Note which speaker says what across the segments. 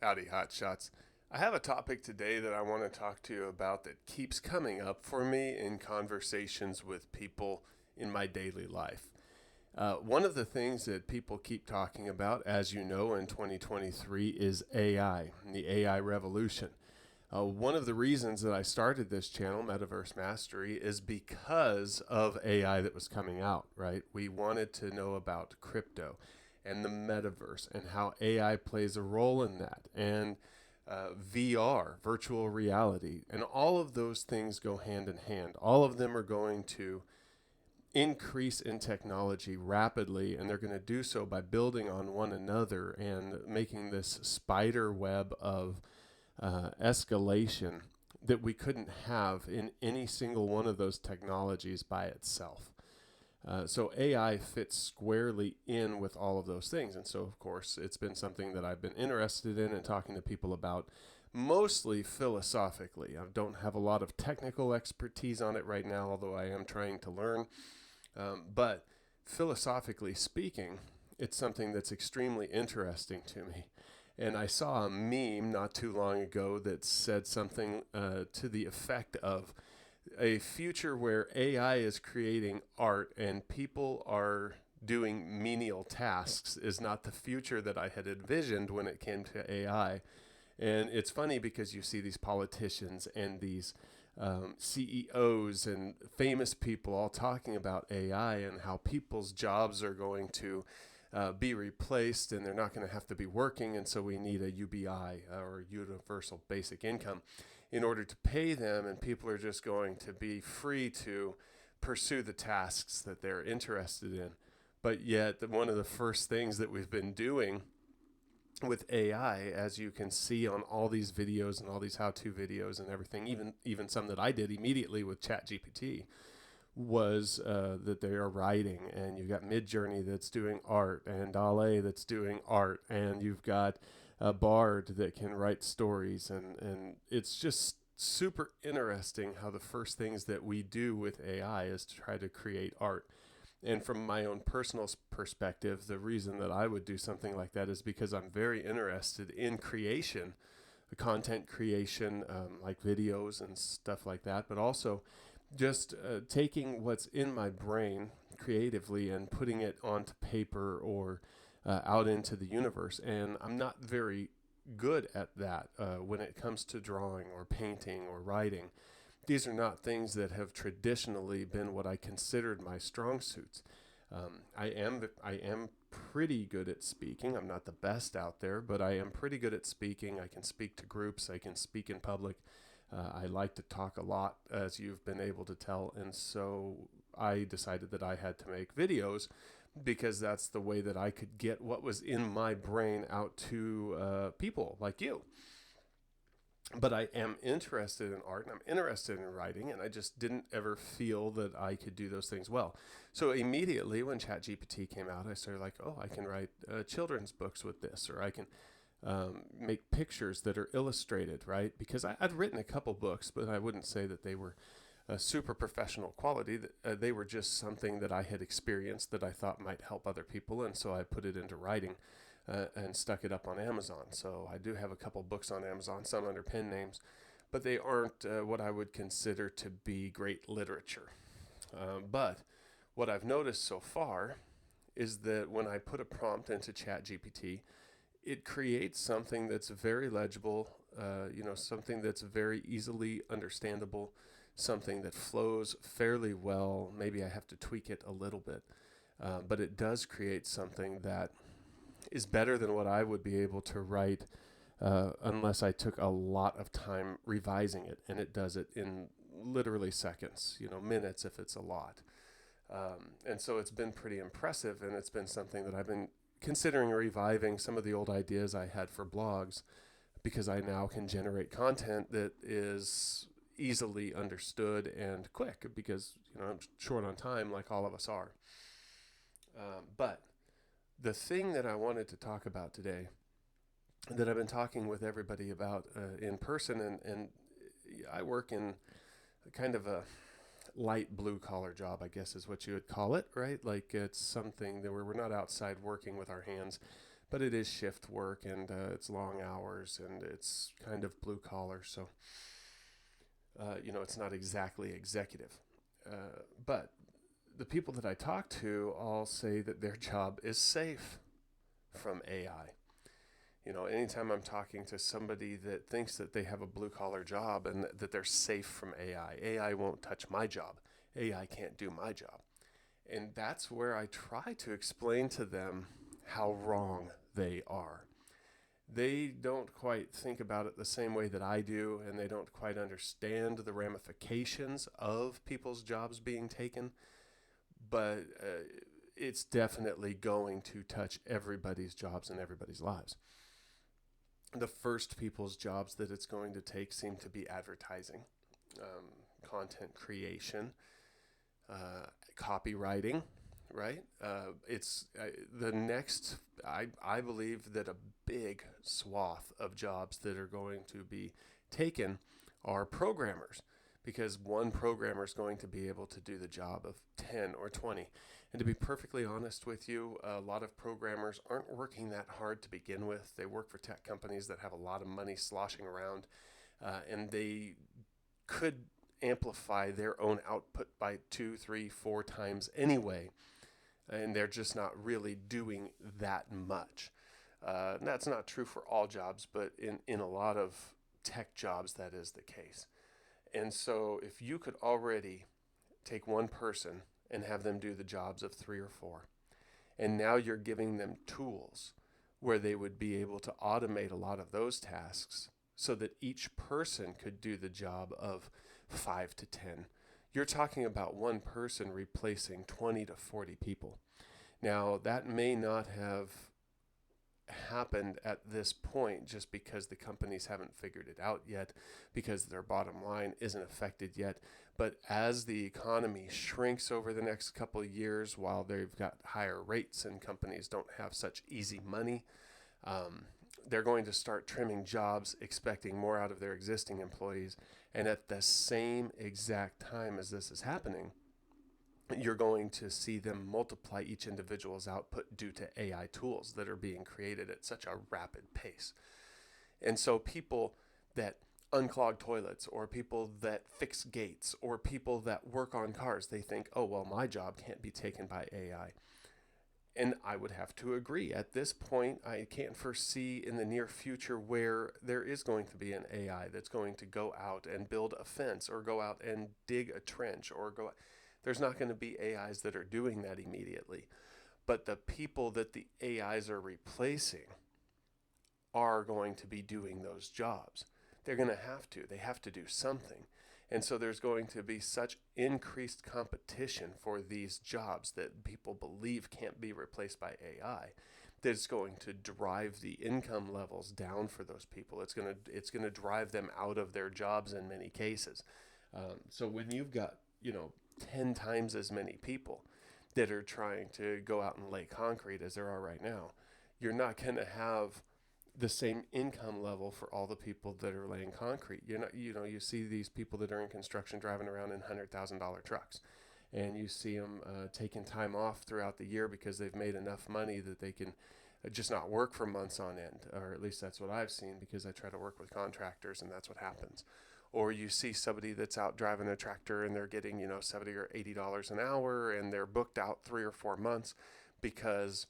Speaker 1: Howdy, Hot Shots. I have a topic today that I want to talk to you about that keeps coming up for me in conversations with people in my daily life. One of the things that people keep talking about, as you know, in 2023 is AI, the AI revolution. One of the reasons that I started this channel, Metaverse Mastery, is because of AI that was coming out, right? We wanted to know about crypto and the metaverse and how AI plays a role in that, and VR, virtual reality, and all of those things go hand in hand. All of them are going to increase in technology rapidly, and they're going to do so by building on one another and making this spider web of escalation that we couldn't have in any single one of those technologies by itself. So AI fits squarely in with all of those things. And so, of course, it's been something that I've been interested in and talking to people about, mostly philosophically. I don't have a lot of technical expertise on it right now, although I am trying to learn. But philosophically speaking, it's something that's extremely interesting to me. And I saw a meme not too long ago that said something to the effect of a future where AI is creating art and people are doing menial tasks is not the future that I had envisioned when it came to AI. And it's funny because you see these politicians and these CEOs and famous people all talking about AI and how people's jobs are going to be replaced and they're not going to have to be working. And so we need a UBI or universal basic income in order to pay them. And people are just going to be free to pursue the tasks that they're interested in. But yet, one of the first things that we've been doing with AI, as you can see on all these videos and all these how-to videos and everything, even some that I did immediately with ChatGPT, was that they are writing, and you've got Midjourney that's doing art, and Dale that's doing art, and you've got a Bard that can write stories, and it's just super interesting how the first things that we do with AI is to try to create art. And from my own personal perspective, the reason that I would do something like that is because I'm very interested in creation, content creation, like videos and stuff like that, but also just taking what's in my brain creatively and putting it onto paper or out into the universe. And I'm not very good at that when it comes to drawing or painting or writing. These are not things that have traditionally been what I considered my strong suits. I am pretty good at speaking. I'm not the best out there, but I am pretty good at speaking. I can speak to groups. I can speak in public. I like to talk a lot, as you've been able to tell. And so I decided that I had to make videos because that's the way that I could get what was in my brain out to people like you. But I am interested in art and I'm interested in writing, and I just didn't ever feel that I could do those things well. So immediately when ChatGPT came out, I started like, oh, I can write children's books with this, or I can make pictures that are illustrated, right? Because I'd written a couple books, but I wouldn't say that they were super professional quality. They were just something that I had experienced that I thought might help other people, and so I put it into writing and stuck it up on Amazon. So I do have a couple books on Amazon, some under pen names, but they aren't what I would consider to be great literature. But what I've noticed so far is that when I put a prompt into ChatGPT, it creates something that's very legible, something that's very easily understandable, something that flows fairly well. Maybe I have to tweak it a little bit, but it does create something that is better than what I would be able to write unless I took a lot of time revising it. And it does it in literally seconds, minutes if it's a lot. And so it's been pretty impressive, and it's been something that I've been considering reviving some of the old ideas I had for blogs, because I now can generate content that is easily understood and quick, because I'm short on time like all of us are. But the thing that I wanted to talk about today, that I've been talking with everybody about in person, and I work in kind of a light blue collar job, I guess is what you would call it, right? Like it's something that we're not outside working with our hands, but it is shift work, and it's long hours, and it's kind of blue collar. So, it's not exactly executive. But the people that I talk to all say that their job is safe from AI. Anytime I'm talking to somebody that thinks that they have a blue collar job and that they're safe from AI, AI won't touch my job. AI can't do my job. And that's where I try to explain to them how wrong they are. They don't quite think about it the same way that I do, and they don't quite understand the ramifications of people's jobs being taken. But it's definitely going to touch everybody's jobs and everybody's lives. The first people's jobs that it's going to take seem to be advertising, content creation, copywriting, right? It's the next, I believe that a big swath of jobs that are going to be taken are programmers, because one programmer is going to be able to do the job of 10 or 20. And to be perfectly honest with you, a lot of programmers aren't working that hard to begin with. They work for tech companies that have a lot of money sloshing around, and they could amplify their own output by 2, 3, 4 times anyway, and they're just not really doing that much. That's not true for all jobs, but in a lot of tech jobs, that is the case. And so if you could already take one person and have them do the jobs of 3 or 4, and now you're giving them tools where they would be able to automate a lot of those tasks so that each person could do the job of 5 to 10. You're talking about one person replacing 20 to 40 people. Now, that may not have happened at this point just because the companies haven't figured it out yet, because their bottom line isn't affected yet. But as the economy shrinks over the next couple of years, while they've got higher rates and companies don't have such easy money, they're going to start trimming jobs, expecting more out of their existing employees. And at the same exact time as this is happening, you're going to see them multiply each individual's output due to AI tools that are being created at such a rapid pace. And so people that unclog toilets, or people that fix gates, or people that work on cars, they think, oh, well, my job can't be taken by AI. And I would have to agree. At this point, I can't foresee in the near future where there is going to be an AI that's going to go out and build a fence, or go out and dig a trench, or go. There's not going to be AIs that are doing that immediately. But the people that the AIs are replacing are going to be doing those jobs. They're going to have to. They have to do something. And so there's going to be such increased competition for these jobs that people believe can't be replaced by AI, that it's going to drive the income levels down for those people. It's going to drive them out of their jobs in many cases. So when you've got 10 times as many people that are trying to go out and lay concrete as there are right now, you're not going to have the same income level for all the people that are laying concrete. You see these people that are in construction driving around in $100,000 trucks, and you see them taking time off throughout the year because they've made enough money that they can just not work for months on end, or at least that's what I've seen, because I try to work with contractors, and that's what happens. Or you see somebody that's out driving a tractor and they're getting, $70 or $80 an hour, and they're booked out 3 or 4 months because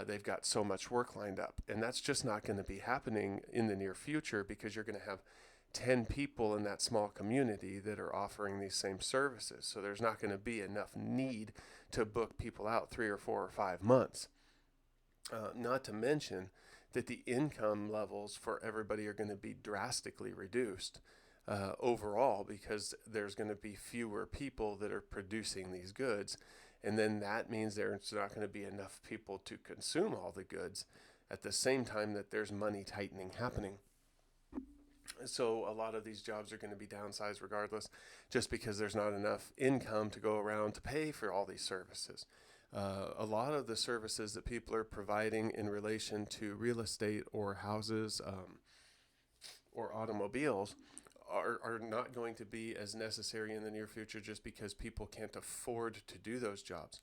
Speaker 1: they've got so much work lined up. And that's just not going to be happening in the near future, because you're going to have 10 people in that small community that are offering these same services. So there's not going to be enough need to book people out 3 or 4 or 5 months. Not to mention that the income levels for everybody are going to be drastically reduced overall, because there's going to be fewer people that are producing these goods. And then that means there's not going to be enough people to consume all the goods at the same time that there's money tightening happening. So a lot of these jobs are going to be downsized regardless, just because there's not enough income to go around to pay for all these services. A lot of the services that people are providing in relation to real estate or houses or automobiles are not going to be as necessary in the near future, just because people can't afford to do those jobs.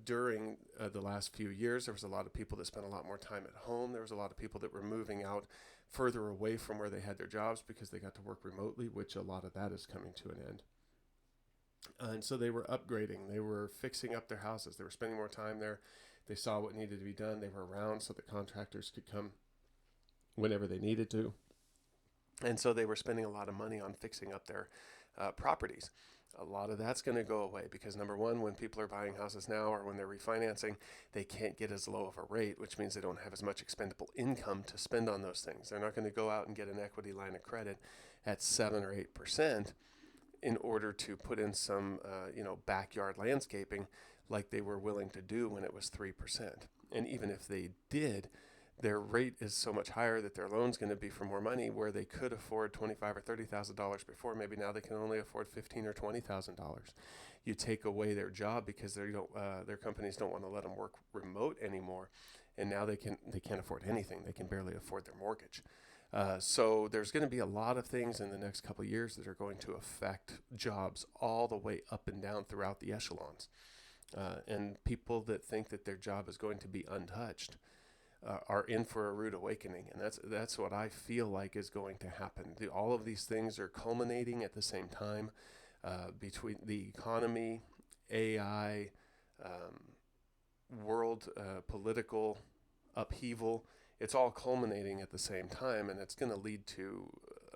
Speaker 1: During the last few years, there was a lot of people that spent a lot more time at home. There was a lot of people that were moving out further away from where they had their jobs because they got to work remotely, which a lot of that is coming to an end. And so they were upgrading. They were fixing up their houses. They were spending more time there. They saw what needed to be done. They were around so that contractors could come whenever they needed to. And so they were spending a lot of money on fixing up their properties. A lot of that's going to go away because, number one, when people are buying houses now or when they're refinancing, they can't get as low of a rate, which means they don't have as much expendable income to spend on those things. They're not going to go out and get an equity line of credit at 7 or 8% in order to put in some, backyard landscaping like they were willing to do when it was 3%. And even if they did, their rate is so much higher that their loan's going to be for more money, where they could afford $25,000 or $30,000 before. Maybe now they can only afford $15,000 or $20,000. You take away their job because their companies don't want to let them work remote anymore, and now they can't afford anything. They can barely afford their mortgage. So there's going to be a lot of things in the next couple of years that are going to affect jobs all the way up and down throughout the echelons. And people that think that their job is going to be untouched are in for a rude awakening, and that's what I feel like is going to happen. All of these things are culminating at the same time, between the economy, AI, world political upheaval. It's all culminating at the same time, and it's going to lead to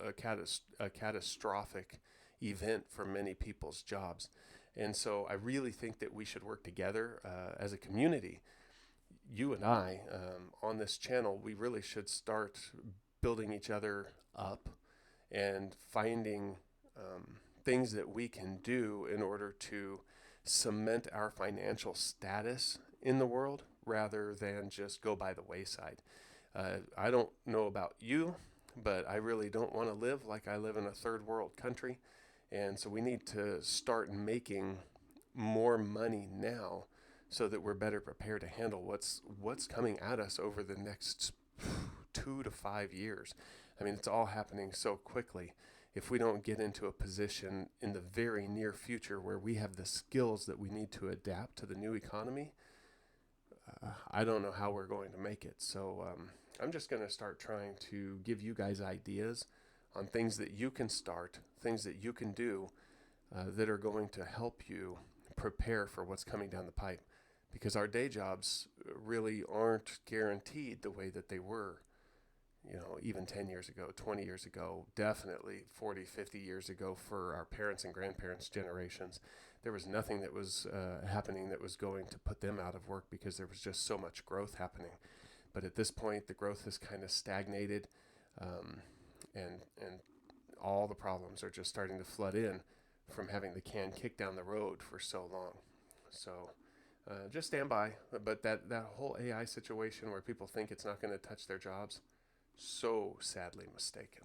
Speaker 1: a catastrophic event for many people's jobs. And so I really think that we should work together as a community. You and I, on this channel, we really should start building each other up and finding things that we can do in order to cement our financial status in the world rather than just go by the wayside. I don't know about you, but I really don't want to live like I live in a third world country. And so we need to start making more money now so that we're better prepared to handle what's coming at us over the next 2 to 5 years. I mean, it's all happening so quickly. If we don't get into a position in the very near future where we have the skills that we need to adapt to the new economy, I don't know how we're going to make it. So I'm just going to start trying to give you guys ideas on things that you can start, things that you can do that are going to help you prepare for what's coming down the pipe. Because our day jobs really aren't guaranteed the way that they were, even 10 years ago, 20 years ago, definitely 40, 50 years ago for our parents and grandparents' generations. There was nothing that was happening that was going to put them out of work because there was just so much growth happening. But at this point, the growth has kind of stagnated, and all the problems are just starting to flood in from having the can kicked down the road for so long. So just stand by. But that whole AI situation where people think it's not going to touch their jobs, so sadly mistaken.